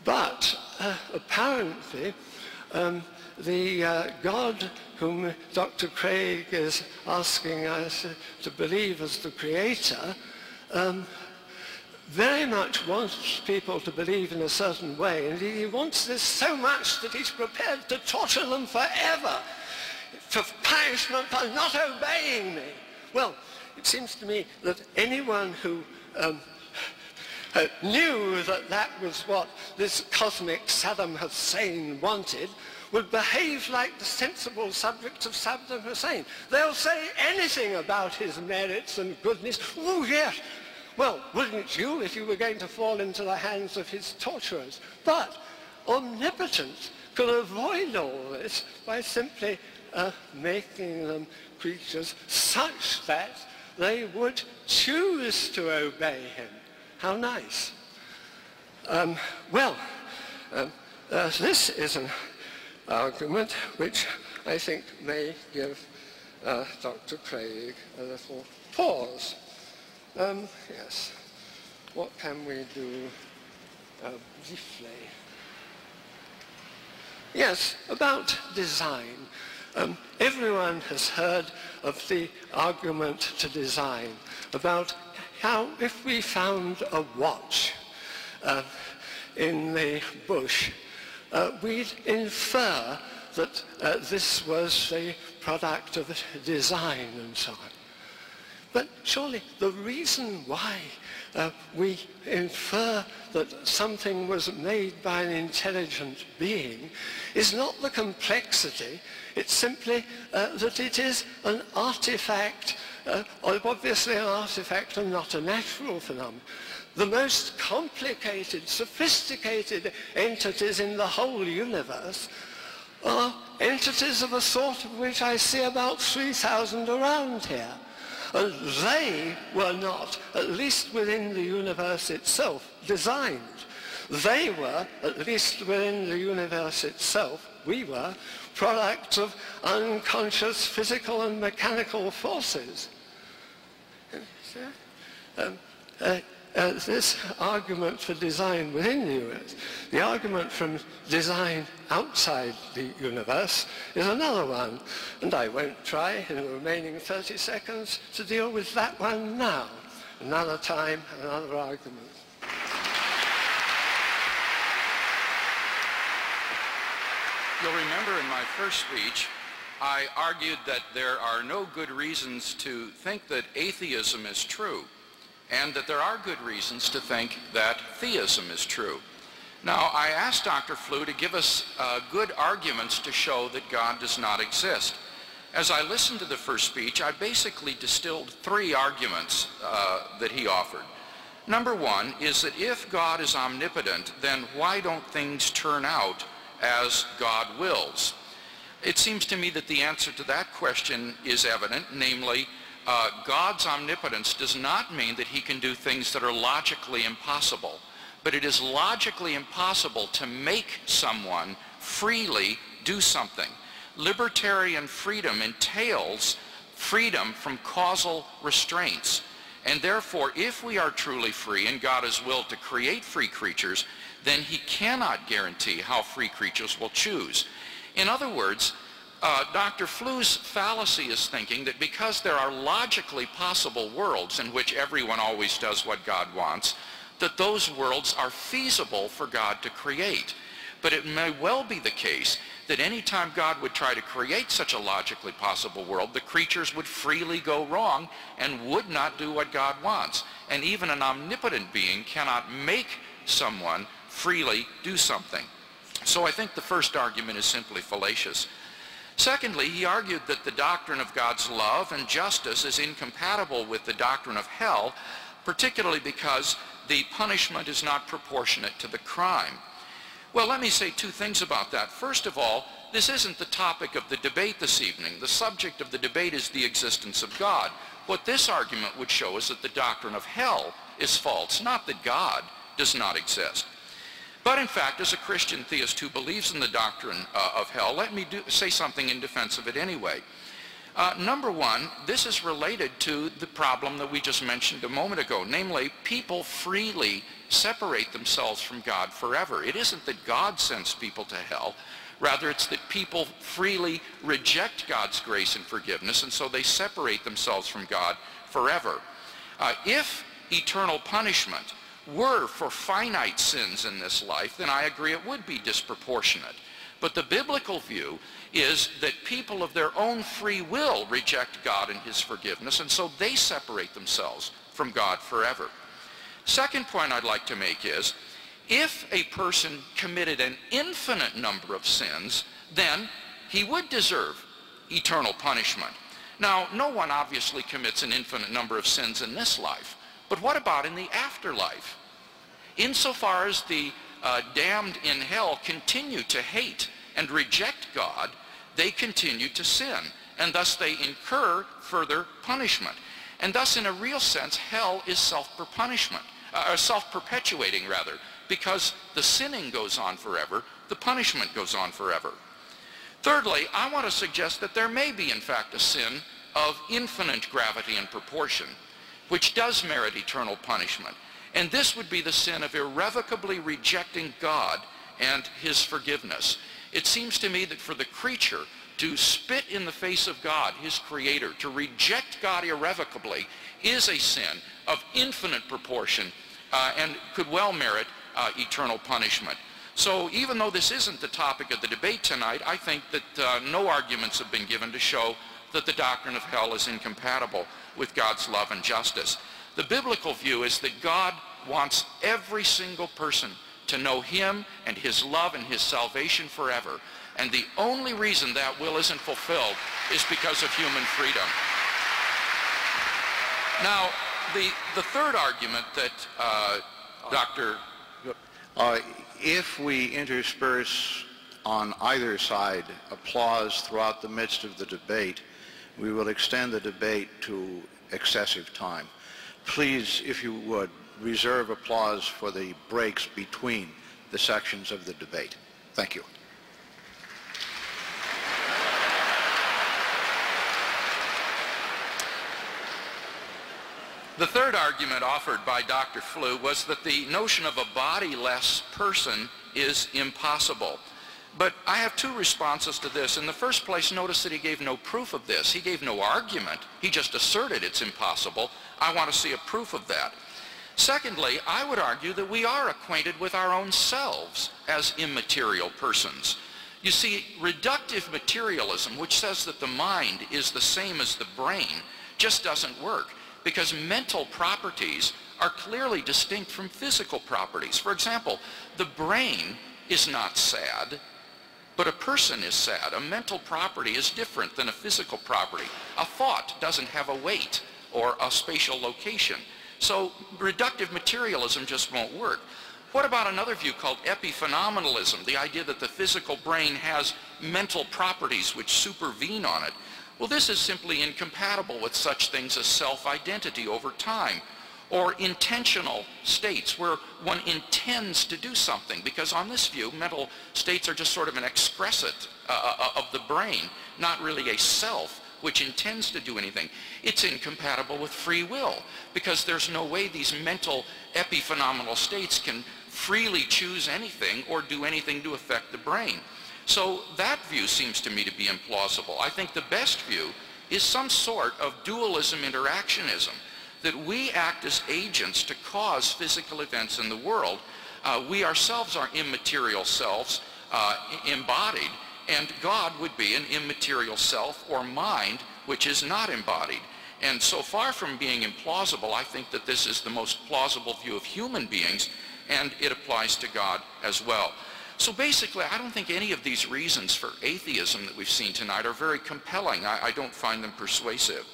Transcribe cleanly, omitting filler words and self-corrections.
But apparently, the God whom Dr. Craig is asking us to believe as the creator very much wants people to believe in a certain way, and he wants this so much that he's prepared to torture them forever for punishment for not obeying me. Well, it seems to me that anyone who knew that that was what this cosmic Saddam Hussein wanted would behave like the sensible subjects of Saddam Hussein. They'll say anything about his merits and goodness. Oh, yes. Well, wouldn't you if you were going to fall into the hands of his torturers? But omnipotence could avoid all this by simply making them creatures such that they would choose to obey him. How nice. This is an argument which I think may give Dr. Craig a little pause. Yes, what can we do briefly? Yes, about design. Everyone has heard of the argument to design, about how if we found a watch in the bush, we'd infer that this was the product of design and so on. But surely the reason why we infer that something was made by an intelligent being is not the complexity, it's simply that it is an artifact, obviously an artifact and not a natural phenomenon. The most complicated, sophisticated entities in the whole universe are entities of a sort of which I see about 3,000 around here. And they were not, at least within the universe itself, designed. They were, at least within the universe itself, we were, products of unconscious physical and mechanical forces. This argument for design within the universe, the argument from design outside the universe is another one, and I won't try in the remaining 30 seconds to deal with that one now. Another time, another argument. You'll remember in my first speech, I argued that there are no good reasons to think that atheism is true, and that there are good reasons to think that theism is true. Now, I asked Dr. Flew to give us good arguments to show that God does not exist. As I listened to the first speech, I basically distilled three arguments that he offered. Number one is that if God is omnipotent, then why don't things turn out as God wills? It seems to me that the answer to that question is evident, namely, God's omnipotence does not mean that he can do things that are logically impossible, but it is logically impossible to make someone freely do something. Libertarian freedom entails freedom from causal restraints, and therefore if we are truly free and God is willed to create free creatures, then he cannot guarantee how free creatures will choose. In other words, Dr. Flew's fallacy is thinking that because there are logically possible worlds in which everyone always does what God wants, that those worlds are feasible for God to create. But it may well be the case that any time God would try to create such a logically possible world, the creatures would freely go wrong and would not do what God wants. And even an omnipotent being cannot make someone freely do something. So I think the first argument is simply fallacious. Secondly, he argued that the doctrine of God's love and justice is incompatible with the doctrine of hell, particularly because the punishment is not proportionate to the crime. Well, let me say two things about that. First of all, this isn't the topic of the debate this evening. The subject of the debate is the existence of God. What this argument would show is that the doctrine of hell is false, not that God does not exist. But in fact, as a Christian theist who believes in the doctrine of hell, let me say something in defense of it anyway. Number one, this is related to the problem that we just mentioned a moment ago, namely, people freely separate themselves from God forever. It isn't that God sends people to hell. Rather, it's that people freely reject God's grace and forgiveness, and so they separate themselves from God forever. If eternal punishment were for finite sins in this life, then I agree it would be disproportionate. But the biblical view is that people of their own free will reject God and his forgiveness, and so they separate themselves from God forever. Second point I'd like to make is, if a person committed an infinite number of sins, then he would deserve eternal punishment. Now, no one obviously commits an infinite number of sins in this life, but what about in the afterlife? Insofar as the damned in hell continue to hate and reject God, they continue to sin, and thus they incur further punishment. And thus, in a real sense, hell is self-perpetuating rather, because the sinning goes on forever, the punishment goes on forever. Thirdly, I want to suggest that there may be, in fact, a sin of infinite gravity and proportion, which does merit eternal punishment. And this would be the sin of irrevocably rejecting God and his forgiveness. It seems to me that for the creature to spit in the face of God, his creator, to reject God irrevocably, is a sin of infinite proportion and could well merit eternal punishment. So even though this isn't the topic of the debate tonight, I think that no arguments have been given to show that the doctrine of hell is incompatible with God's love and justice. The biblical view is that God wants every single person to know him and his love and his salvation forever. And the only reason that will isn't fulfilled is because of human freedom. Now, the third argument that Dr. If we intersperse on either side applause throughout the midst of the debate, we will extend the debate to excessive time. Please, if you would, reserve applause for the breaks between the sections of the debate. Thank you. The third argument offered by Dr. Flew was that the notion of a bodiless person is impossible. But I have two responses to this. In the first place, notice that he gave no proof of this. He gave no argument. He just asserted it's impossible. I want to see a proof of that. Secondly, I would argue that we are acquainted with our own selves as immaterial persons. You see, reductive materialism, which says that the mind is the same as the brain, just doesn't work, because mental properties are clearly distinct from physical properties. For example, the brain is not sad, but a person is sad. A mental property is different than a physical property. A thought doesn't have a weight or a spatial location. So reductive materialism just won't work. What about another view called epiphenomenalism, the idea that the physical brain has mental properties which supervene on it? Well, this is simply incompatible with such things as self-identity over time, or intentional states where one intends to do something, because on this view, mental states are just sort of an excrescent of the brain, not really a self which intends to do anything. It's incompatible with free will, because there's no way these mental epiphenomenal states can freely choose anything or do anything to affect the brain. So that view seems to me to be implausible. I think the best view is some sort of dualism interactionism, that we act as agents to cause physical events in the world. We ourselves are immaterial selves embodied, and God would be an immaterial self or mind which is not embodied. And so far from being implausible, I think that this is the most plausible view of human beings, and it applies to God as well. So basically, I don't think any of these reasons for atheism that we've seen tonight are very compelling. I don't find them persuasive.